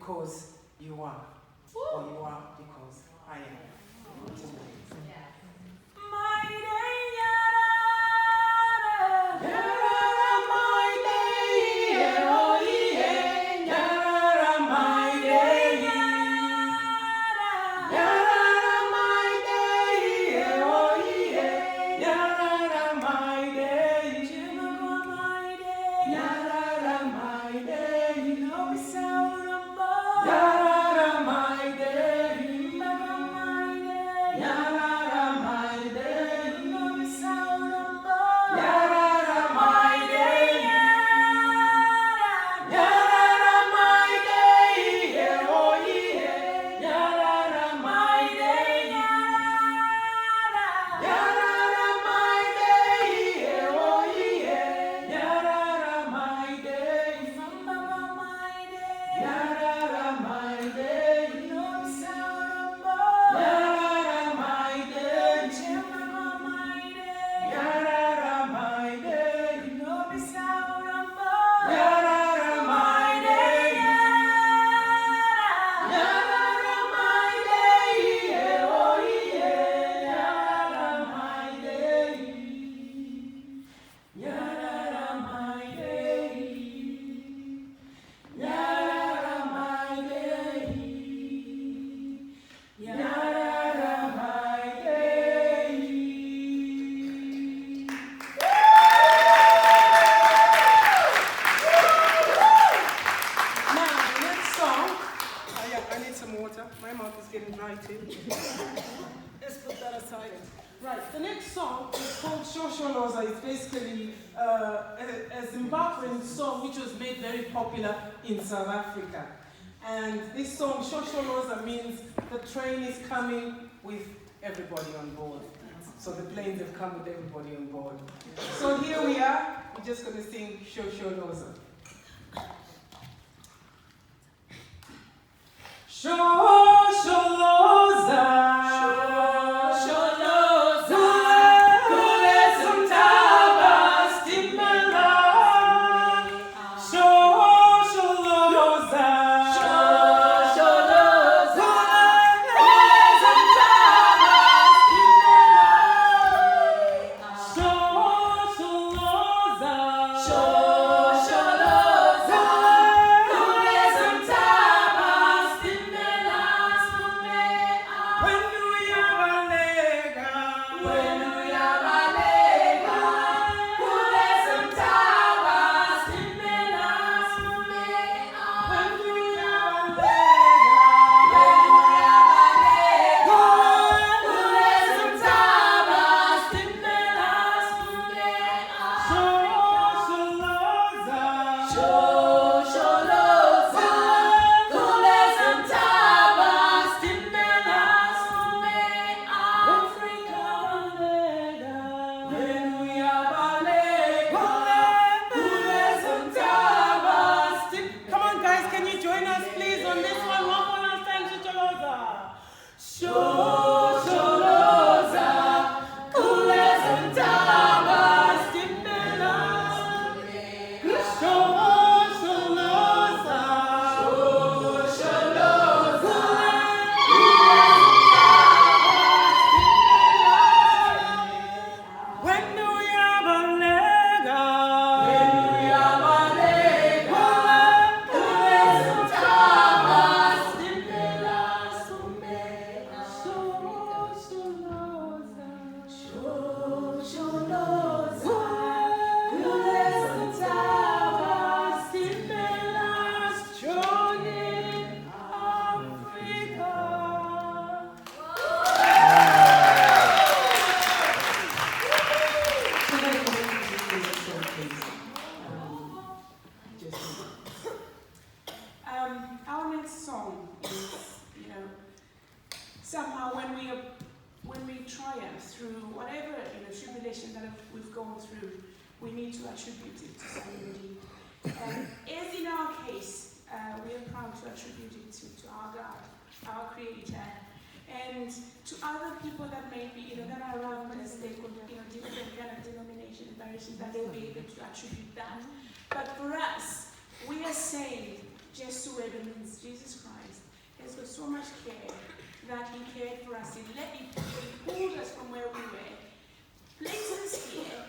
because you are, or you are because I am. Let's put that aside. Right, the next song is called Shoshonoza. It's basically a Zimbabwean song which was made very popular in South Africa. And this song, Shoshonoza, means the train is coming with everybody on board. So the planes have come with everybody on board. So here we are. We're just going to sing Shoshonoza. Shoshonoza. Jesu means Jesus Christ. He's got so much care that he cared for us. He pulled us from where we were, placed us here,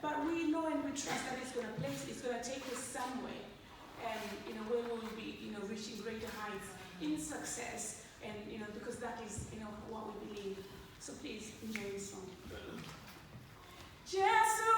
but we know and we trust that it's going to take us somewhere, and where we will be, reaching greater heights in success, and because that is, what we believe. So please enjoy this song. Jesu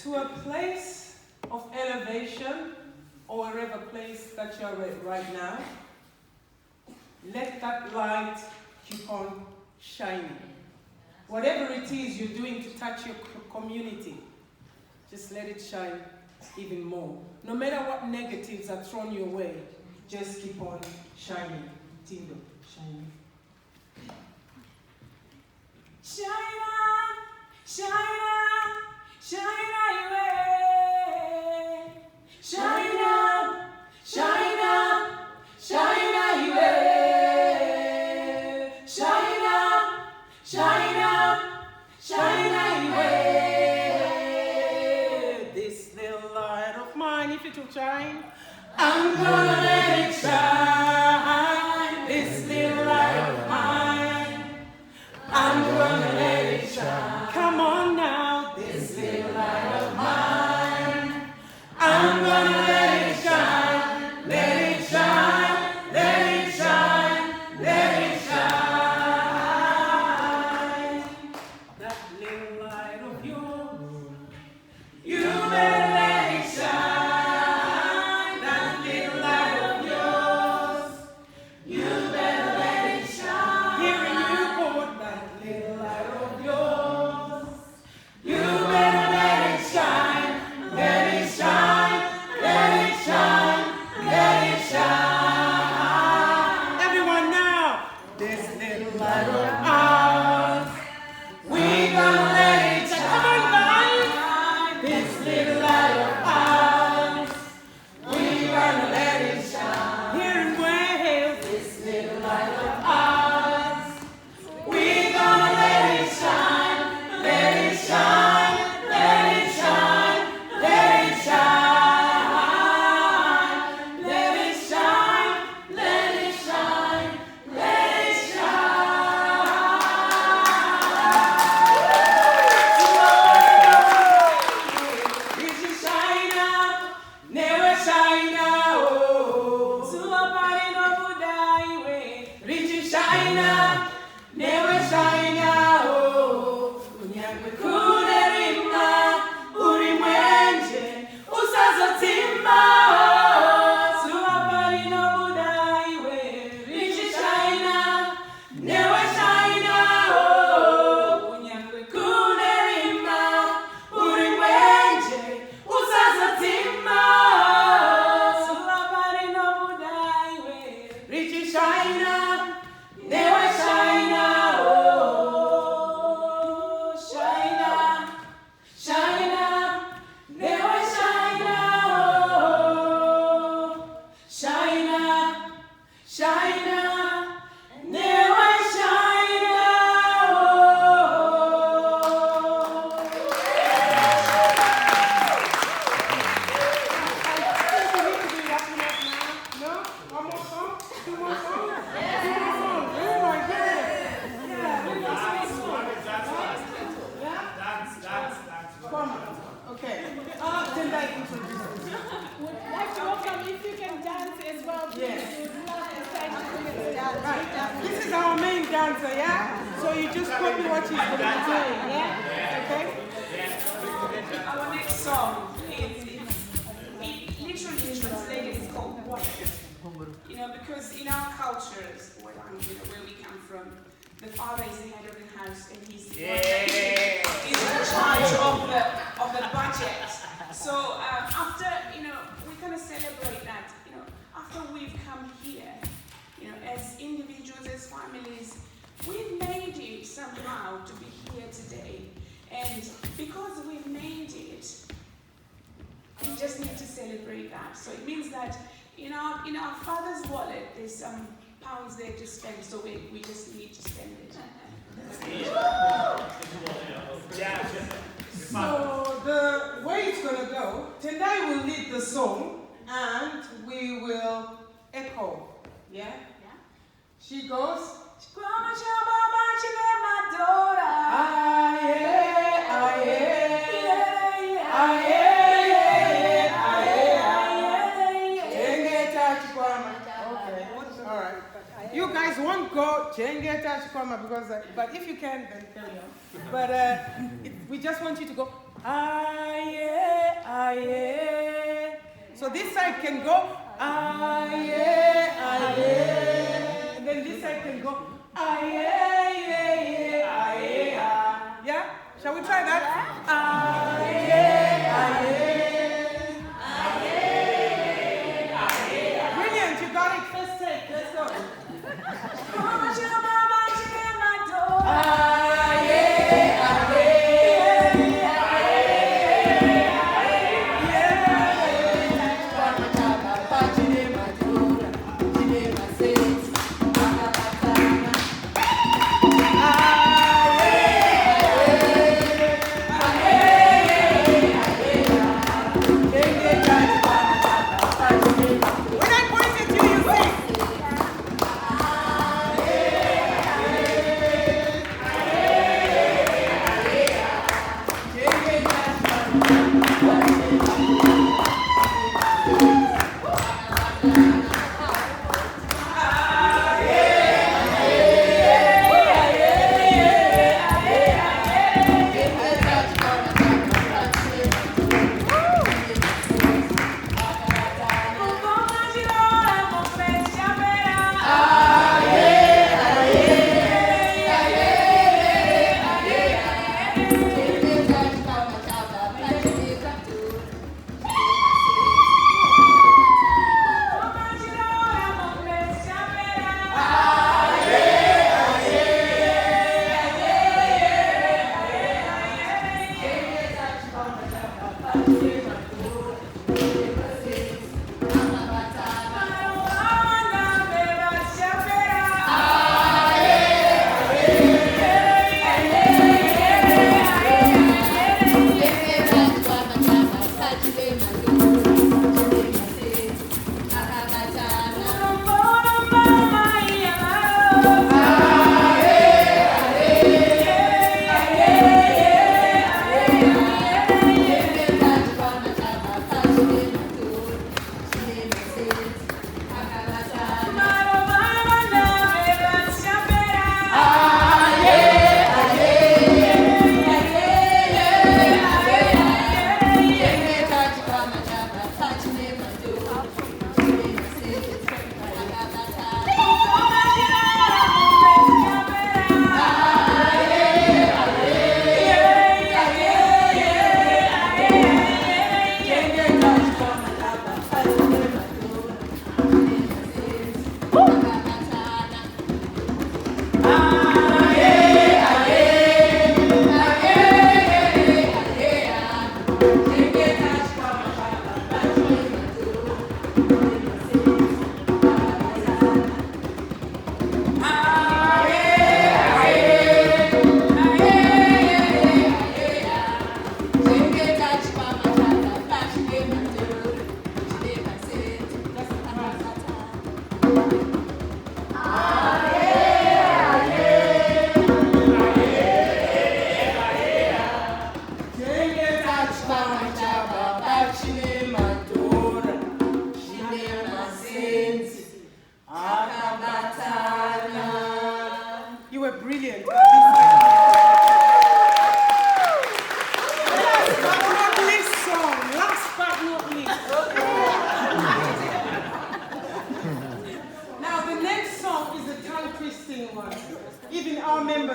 to a place of elevation, or wherever place that you're at right now. Let that light keep on shining. Whatever it is you're doing to touch your community, just let it shine even more. No matter what negatives are thrown your way, just keep on shining. Tindo, shining. Shine on, shine on, shine away. Shine on, shine on, shine away. Shine on, shine on, shine away. This little light of mine, if it will shine, I'm gonna let it shine. This little light of mine, I'm gonna let it shine. Come on now, This little light of mine, I'm gonna let it shine. Let it shine, let it shine, let it shine. that little light of yours, You better let it shine. That little light of yours, you better let it shine. here in Newport, that Little light of yours, you better let it shine. Let it shine, let Yes. Right. This is our main dancer, yeah? So you just copy what he's going to be doing, yeah? Okay? Our next song is literally translated is called What? You know, because in our cultures, where we come from, the father is the head of the house and he's the one that is in charge of the budget. So after, we kind of celebrate that, after we've come here, as individuals, as families, we've made it somehow to be here today. And because we've made it, we just need to celebrate that. So it means that in our father's wallet, there's some pounds there to spend, so we just need to spend it. So the way it's going to go, Tendai will lead the song and we will echo. Yeah? Yeah? She goes. You guys won't go Chengeta Chikwama because, but if you can, then carry on. But we just want you to go aye, aye. So this side can go aye, aye, and then this side can go aye, aye, aye. Yeah? Shall we try that? Aye, aye. Brilliant, you got it. First take. Let's go.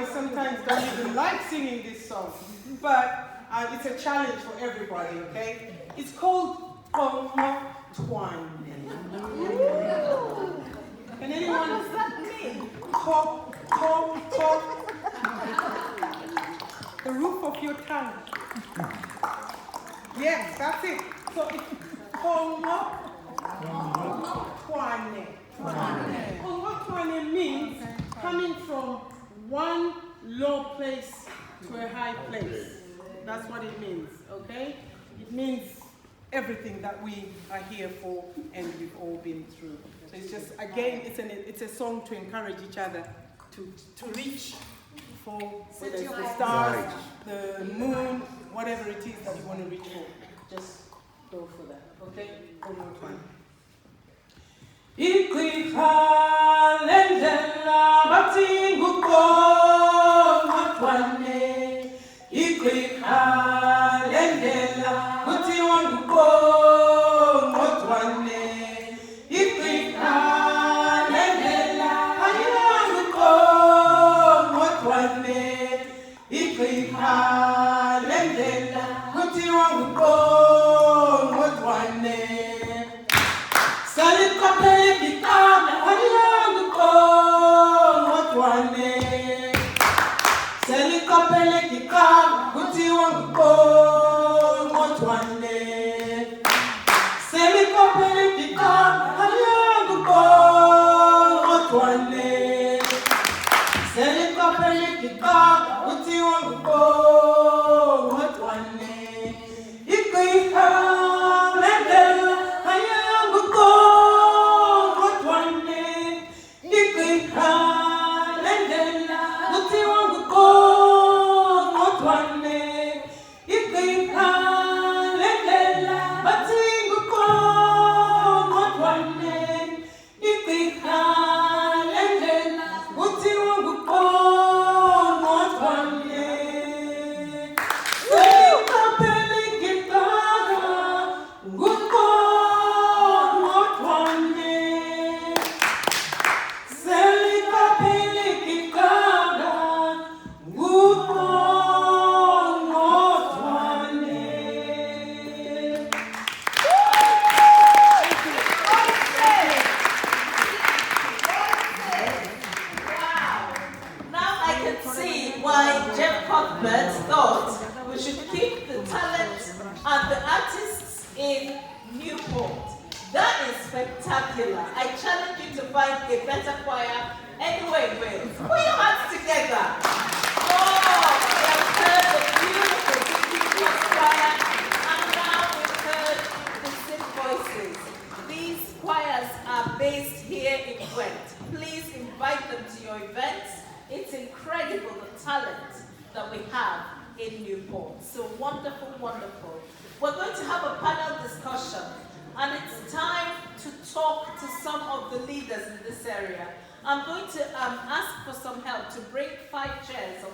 I sometimes don't even like singing this song, but it's a challenge for everybody, okay? It's called Twine. Can anyone? What does that mean? Top. The roof of your tongue. Yes, that's it. So it's Twine. Twine means coming from one low place to a high place. That's what it means, okay? It means everything that we are here for and we've all been through. So it's just, again, it's a song to encourage each other to reach for whether it's the stars, the moon, whatever it is that you want to reach for. Just go for that, okay? One more time. Thought we should keep the talent and the artists in Newport. That is spectacular. I challenge you to find a better choir anywhere in Wales. Put your hands together. Oh, we have heard the beautiful Newport choir, and now we've heard the Zimvoices. These choirs are based here in Gwent. Please invite them to your events. It's incredible the talent that we have in Newport. So wonderful, wonderful. We're going to have a panel discussion, and it's time to talk to some of the leaders in this area. I'm going to ask for some help to bring 5 chairs of